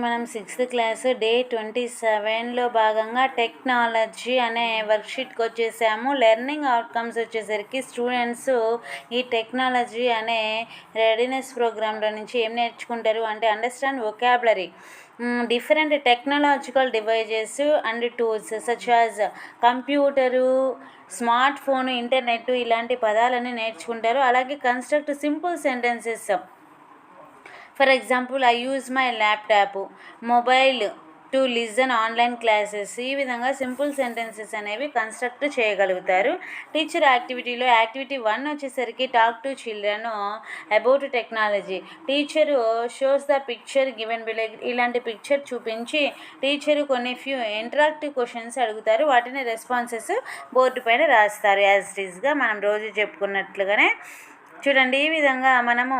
మనం 6th class day 27లో భాగంగా technology అనే వర్క్షీట్కి వచ్చేసాము. లెర్నింగ్ అవుట్కమ్స్ వచ్చేసరికి స్టూడెంట్స్ ఈ టెక్నాలజీ అనే రెడీనెస్ ప్రోగ్రాంలో నుంచి ఏం నేర్చుకుంటారు అంటే understand vocabulary, different technological devices and tools such as computer, smart phone, internet ఇలాంటి పదాలన్నీ నేర్చుకుంటారు. అలాగే construct simple sentences. For example, I use my laptop, mobile to listen online classes. ఈ విధంగా సింపుల్ సెంటెన్సెస్ అనేవి కన్స్ట్రక్ట్ చేయగలుగుతారు. టీచర్ యాక్టివిటీలో యాక్టివిటీ 1 వచ్చేసరికి talk to children about technology. Teacher shows the picture given below. ఇలాంటి పిక్చర్ చూపించి teacher కొన్ని interactive questions అడుగుతారు. వాటిని రెస్పాన్సెస్ బోర్డు పైన రాస్తారు. యాజ్ ఇట్ ఈస్గా మనం రోజు చెప్పుకున్నట్లుగానే చూడండి. ఈ విధంగా మనము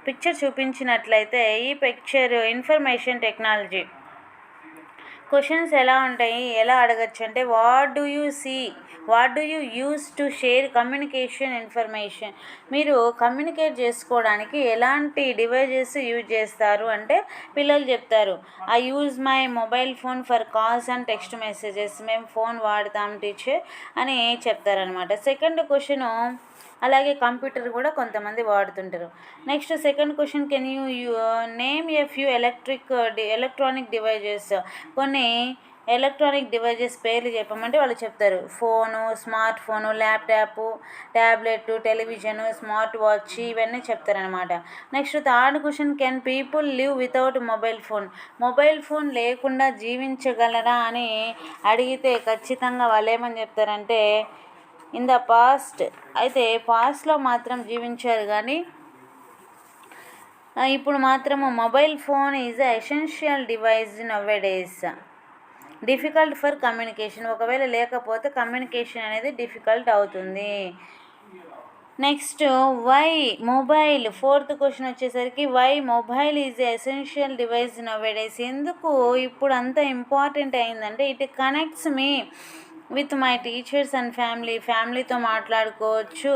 పిక్చర్ చూపించినట్లయితే ఈ పిక్చర్ ఇన్ఫర్మేషన్ టెక్నాలజీ క్వశ్చన్స్ ఎలా ఉంటాయి, ఎలా అడగచ్చు అంటే what do you see, what do you use to share communication information. మీరు కమ్యూనికేట్ చేసుకోవడానికి ఎలాంటి డివైజెస్ యూజ్ చేస్తారు అంటే పిల్లలు చెప్తారు, I use my mobile phone for calls and text messages. మేము ఫోన్ వాడతాం టీచర్ అని చెప్తారనమాట. సెకండ్ క్వశ్చను అలాగే కంప్యూటర్ కూడా కొంతమంది వాడుతుంటారు. Next second question, can you name a few electronic devices. కొన్ని ఎలక్ట్రానిక్ డివైజెస్ పేర్లు చెప్పమంటే వాళ్ళు చెప్తారు. Phone, smart phone, laptop, tablet, television, smart watch ఇవన్నీ చెప్తారనమాట. Next third question, can people live without mobile phone. Mobile phone లేకుండా జీవించగలరా అని అడిగితే ఖచ్చితంగా వాళ్ళు ఏమని చెప్తారంటే ఇన్ ద పాస్ట్. అయితే పాస్ట్లో మాత్రం జీవించారు, కానీ ఇప్పుడు మాత్రము mobile phone is a essential device nowadays. Difficult for communication. ఒకవేళ లేకపోతే కమ్యూనికేషన్ అనేది డిఫికల్ట్ అవుతుంది. Next why mobile. Fourth question వచ్చేసరికి why mobile is essential device nowadays. ఎందుకు ఇప్పుడు అంత ఇంపార్టెంట్ అయిందంటే it connects me with my teachers and ఫ్యామిలీతో మాట్లాడుకోవచ్చు,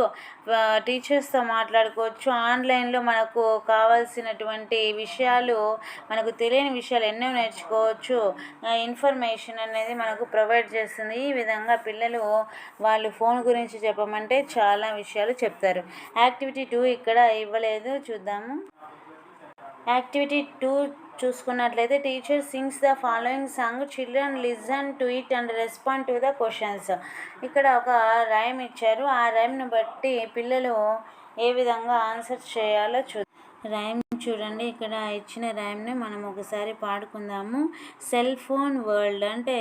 టీచర్స్తో మాట్లాడుకోవచ్చు. ఆన్లైన్లో మనకు కావాల్సినటువంటి విషయాలు, మనకు తెలియని విషయాలు ఎన్నో నేర్చుకోవచ్చు. ఇన్ఫర్మేషన్ అనేది మనకు ప్రొవైడ్ చేస్తుంది. ఈ విధంగా పిల్లలు వాళ్ళు ఫోన్ గురించి చెప్పమంటే చాలా విషయాలు చెప్తారు. యాక్టివిటీ 2 ఇక్కడ ఇవ్వలేదు, చూద్దాము. యాక్టివిటీ 2 చూసుకున్నట్లయితే teacher sings the following song, children listen to it and respond to the questions. ఇక్కడ ఒక రైమ్ ఇచ్చారు. ఆ రైమ్ను బట్టి పిల్లలు ఏ విధంగా ఆన్సర్ చేయాలో రైమ్ చూడండి. ఇక్కడ ఇచ్చిన రైమ్ని మనం ఒకసారి పాడుకుందాము. సెల్ ఫోన్ వరల్డ్ అంటే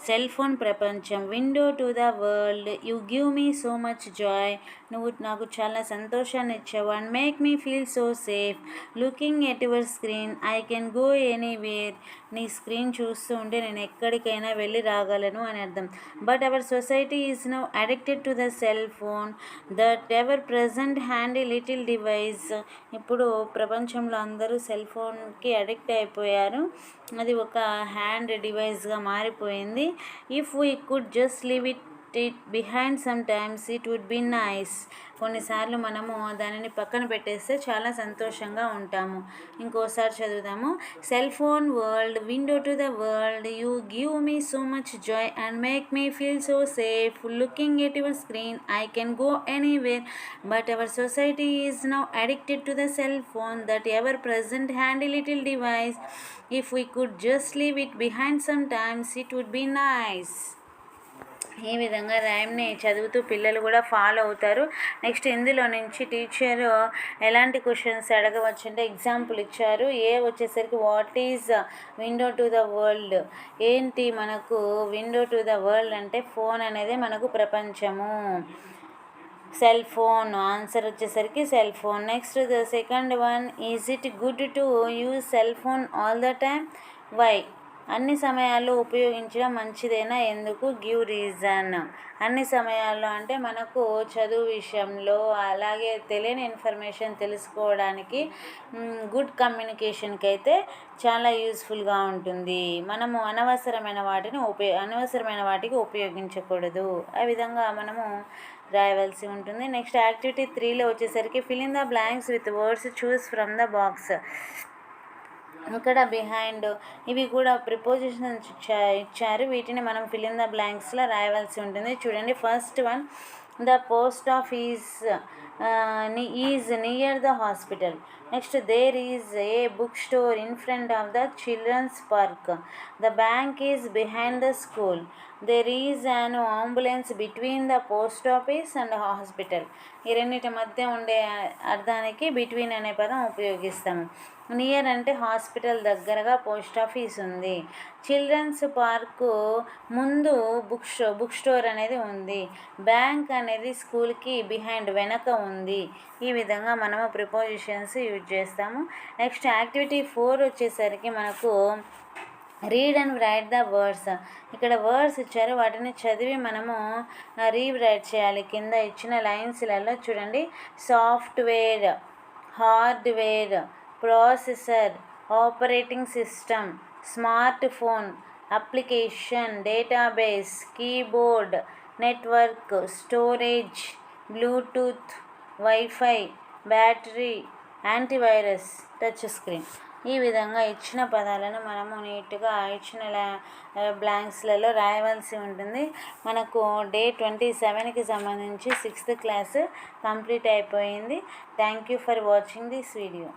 సెల్ ఫోన్ ప్రపంచం. Window to the world, you give me so much joy. నువ్వు నాకు చాలా సంతోషాన్ని ఇచ్చావు. And make me feel so safe. Looking at your screen, I can go anywhere. నీ స్క్రీన్ చూస్తూ ఉంటే నేను ఎక్కడికైనా వెళ్ళి రాగలను అని అర్థం. But our society is now addicted to the cell phone, that ever present handy little device. ఇప్పుడు ప్రపంచంలో అందరూ సెల్ ఫోన్కి అడిక్ట్ అయిపోయారు. అది ఒక హ్యాండ్ డివైస్గా మారిపోయింది. If we could just leave it behind sometimes it would be nice. కొన్నిసార్లు మనము దానిని పక్కన పెట్టేస్తే చాలా సంతోషంగా ఉంటాము. ఇంకోసారి చదువుదాము. Cell phone world, window to the world, you give me so much joy and make me feel so safe. Looking at your screen, I can go anywhere. But our society is now addicted to the cell phone, that ever present handy little device. If we could just leave it behind sometimes it would be nice. ఈ విధంగా రైమ్ని చదువుతూ పిల్లలు కూడా follow అవుతారు. Next ఇందులో నుంచి teacher ఎలాంటి questions అడగవచ్చు అంటే ఎగ్జాంపుల్ ఇచ్చారు. ఏ వచ్చేసరికి what is window to the world. ఏంటి మనకు విండో టు ద వరల్డ్ అంటే ఫోన్ అనేది మనకు ప్రపంచము. సెల్ ఫోన్ ఆన్సర్ వచ్చేసరికి cell phone. Next the second one, is it good to use cell phone all the time, why. అన్ని సమయాల్లో ఉపయోగించడం మంచిదేనా, ఎందుకు, గివ్ రీజన్. అన్ని సమయాల్లో అంటే మనకు చదువు విషయంలో, అలాగే తెలియని ఇన్ఫర్మేషన్ తెలుసుకోవడానికి, గుడ్ కమ్యూనికేషన్కి అయితే చాలా యూస్ఫుల్గా ఉంటుంది. మనము అనవసరమైన వాటికి ఉపయోగించకూడదు. ఆ విధంగా మనము రాయవలసి ఉంటుంది. నెక్స్ట్ యాక్టివిటీ 3లో వచ్చేసరికి fill in the blanks with words, choose from the box. ఇక్కడ బిహైండ్ ఇవి కూడా ప్రిపోజిషన్స్ ఇచ్చారు. వీటిని మనం ఫిల్ ఇన్ ద బ్లాంక్స్లో రాయవలసి ఉంటుంది. చూడండి, first one, the post office is near the hospital. Next, there is a book store in front of the children's park. The bank is behind the school. There is an ambulance between the post office and hospital. ఈ రెండింటి మధ్య ఉండే అర్థానికి between అనే పదం ఉపయోగిస్తాము. Near అంటే hospital దగ్గరగా post office ఉంది. చిల్డ్రన్స్ పార్కు ముందు బుక్ స్టోర్ అనేది ఉంది. బ్యాంక్ అనేది స్కూల్కి బిహైండ్ వెనక ఉంది. ఈ విధంగా మనము ప్రిపోజిషన్స్ యూజ్ చేస్తాము. నెక్స్ట్ యాక్టివిటీ 4 వచ్చేసరికి మనకు read and right the words. ఇక్కడ వర్డ్స్ ఇచ్చారు, వాటిని చదివి మనము రీరైట్ చేయాలి. కింద ఇచ్చిన లైన్స్లలో చూడండి, software, hardware, processor, operating system, smart phone, application, database, keyboard, network, storage, Bluetooth, wifi, battery, antivirus, touch screen. ఈ విధంగా ఇచ్చిన పదాలను మనము నీట్గా ఇచ్చిన బ్లాంక్స్లలో రాయవలసి ఉంటుంది. మనకు డే 27కి సంబంధించి 6th క్లాస్ కంప్లీట్ అయిపోయింది. Thank you for watching this video.